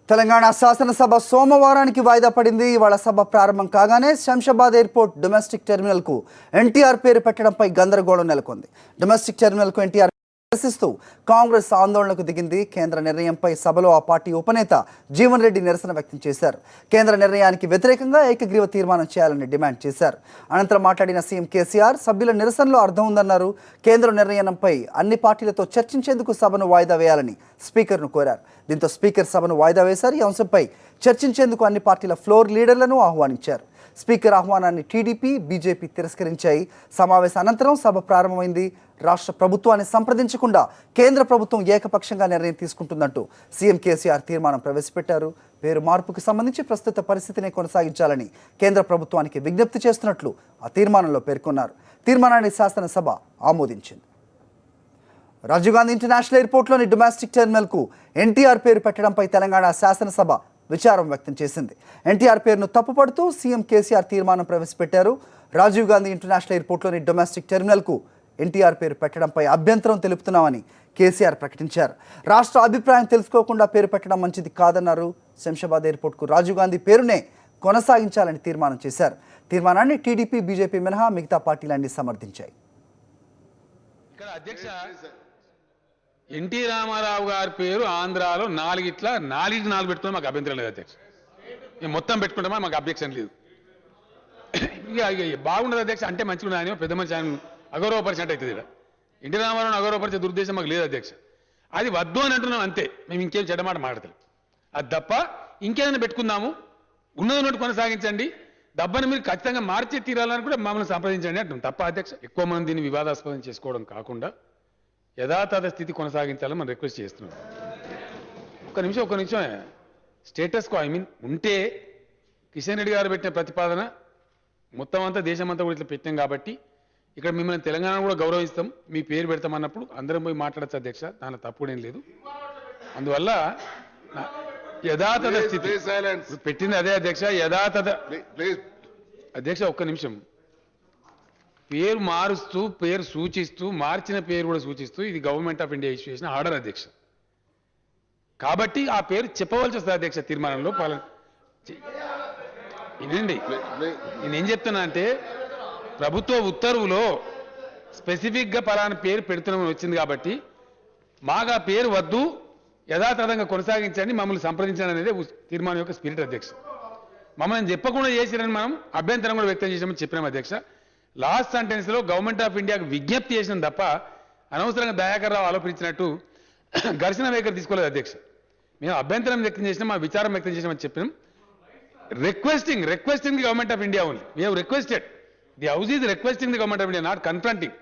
తెలంగాణ శాసనసభ సోమవారానికి వాయిదా పడింది. ఇవాళ సభ ప్రారంభం కాగానే శంషాబాద్ ఎయిర్పోర్ట్ డొమెస్టిక్ టెర్మినల్కు ఎన్టీఆర్ పేరు పెట్టడంపై గందరగోళం నెలకొంది. డొమెస్టిక్ టెర్మినల్కు ఎన్టీఆర్ నిరసిస్తూ కాంగ్రెస్ ఆందోళనకు దిగింది. కేంద్ర నిర్ణయంపై సభలో ఆ పార్టీ ఉపనేత జీవన్ రెడ్డి నిరసన వ్యక్తం చేశారు. కేంద్ర నిర్ణయానికి వ్యతిరేకంగా ఏకగ్రీవ తీర్మానం చేయాలని డిమాండ్ చేశారు. అనంతరం మాట్లాడిన సీఎం కేసీఆర్ సభ్యుల నిరసనలో అర్థం ఉందన్నారు. కేంద్ర నిర్ణయంపై అన్ని పార్టీలతో చర్చించేందుకు సభను వాయిదా వేయాలని స్పీకర్ను కోరారు. దీంతో స్పీకర్ సభను వాయిదా వేశారు. ఈ అంశంపై చర్చించేందుకు అన్ని పార్టీల ఫ్లోర్ లీడర్లను ఆహ్వానించారు. స్పీకర్ ఆహ్వానాన్ని టీడీపీ, బీజేపీ తిరస్కరించాయి. సమావేశం అనంతరం సభ ప్రారంభమైంది. రాష్ట్ర ప్రభుత్వాన్ని సంప్రదించకుండా కేంద్ర ప్రభుత్వం ఏకపక్షంగా నిర్ణయం తీసుకుంటుందంటూ సీఎం కేసీఆర్ తీర్మానం ప్రవేశపెట్టారు. పేరు మార్పుకు సంబంధించి ప్రస్తుత పరిస్థితిని కొనసాగించాలని కేంద్ర ప్రభుత్వానికి విజ్ఞప్తి చేస్తున్నట్లు ఆ తీర్మానంలో పేర్కొన్నారు. తీర్మానాన్ని శాసనసభ ఆమోదించింది. రాజీవ్ గాంధీ ఇంటర్నేషనల్ ఎయిర్పోర్ట్లోని డొమెస్టిక్ టెర్మినల్కు ఎన్టీఆర్ పేరు పెట్టడంపై తెలంగాణ శాసనసభ విచారం వ్యక్తం చేసింది. ఎన్టీఆర్ పేరును తప్పుపడుతూ సీఎం కేసీఆర్ తీర్మానం ప్రవేశపెట్టారు. రాజీవ్ గాంధీ ఇంటర్నేషనల్ ఎయిర్పోర్ట్లోని డొమెస్టిక్ టెర్మినల్కు ఎన్టీఆర్ పేరు పెట్టడంపై అభ్యంతరం తెలుపుతున్నామని కేసీఆర్ ప్రకటించారు. రాష్ట్ర అభిప్రాయం తెలుసుకోకుండా పేరు పెట్టడం మంచిది కాదన్నారు. శంషాబాద్ ఎయిర్పోర్ట్కు రాజీవ్ గాంధీ పేరునే కొనసాగించాలని తీర్మానం చేశారు. తీర్మానాన్ని టీడీపీ, బీజేపీ మినహా మిగతా పార్టీలన్నీ సమర్థించాయి. ఇక్కడ అధ్యక్ష ఎన్టీ రామారావు గారి పేరు ఆంధ్రాలో నాలుగు పెట్టుకున్నా మాకు అభ్యంతరం లేదు అధ్యక్ష. మేము మొత్తం పెట్టుకుంటామా మాకు అబ్జెక్షన్ లేదు. ఇక బాగుండదు అధ్యక్ష. అంటే మంచిగా ఆయన పెద్ద మనిషి ఆయన అగౌరవపరిచినట్టు అవుతుంది. ఇక్కడ ఎన్టీ రామారావుని అగౌరవపరిచే దురుద్దేశం మాకు లేదు అధ్యక్ష. అది వద్దు అని అంటున్నాం అంతే. మేము ఇంకేం చెడ్డమాట మాడతాం. అది తప్ప ఇంకేదైనా పెట్టుకుందాము, ఉన్నది కొనసాగించండి. డబ్బని మీరు ఖచ్చితంగా మార్చి తీరాలని కూడా మమ్మల్ని సంప్రదించండి అంటున్నాం తప్ప అధ్యక్ష. ఎక్కువ మంది దీన్ని వివాదాస్పదం చేసుకోవడం కాకుండా యథాతథ స్థితి కొనసాగించాలని మనం రిక్వెస్ట్ చేస్తున్నాం. ఒక్క నిమిషం స్టేటస్ కో ఉంటే కిషన్ రెడ్డి గారు పెట్టిన ప్రతిపాదన మొత్తం అంతా దేశమంతా కూడా ఇట్లా పెట్టాం కాబట్టి ఇక్కడ మిమ్మల్ని తెలంగాణ కూడా గౌరవిస్తాం, మీ పేరు పెడతామన్నప్పుడు అందరం పోయి మాట్లాడచ్చు అధ్యక్ష. దాని తప్పుడేం లేదు. అందువల్ల యథాతథ స్థితి పెట్టింది అదే అధ్యక్ష. యథాతథ అధ్యక్ష ఒక్క నిమిషం. పేరు మారుస్తూ, పేరు సూచిస్తూ, మార్చిన పేరు కూడా సూచిస్తూ ఇది గవర్నమెంట్ ఆఫ్ ఇండియా ఇష్యూ చేసిన ఆర్డర్ అధ్యక్ష. కాబట్టి ఆ పేరు చెప్పవలసి వస్తుంది అధ్యక్ష తీర్మానంలో. వినండి, నేనేం చెప్తున్నా అంటే ప్రభుత్వ ఉత్తర్వులో స్పెసిఫిక్గా పలానా పేరు పెడుతున్నామని వచ్చింది కాబట్టి మాకు ఆ పేరు వద్దు, యథాతథంగా కొనసాగించండి, మమ్మల్ని సంప్రదించండి అనేది తీర్మానం యొక్క స్పిరిట్ అధ్యక్ష. మమ్మల్ని చెప్పకుండా చేసిరని మనం అభ్యంతరం కూడా వ్యక్తం చేసామని చెప్పినాం అధ్యక్ష. లాస్ట్ సెంటెన్స్ లో గవర్నమెంట్ ఆఫ్ ఇండియాకు విజ్ఞప్తి చేసినాం తప్ప అనవసరంగా దయాకర్ రావు ఆలోచించినట్టు ఘర్షణ వైఖరి తీసుకోలేదు అధ్యక్ష. మేము అభ్యంతరం వ్యక్తం చేసినాం, మా విచారం వ్యక్తం చేసినామని చెప్పినాం. Requesting the government of India only. We have requested. The house is requesting the government of India, not confronting.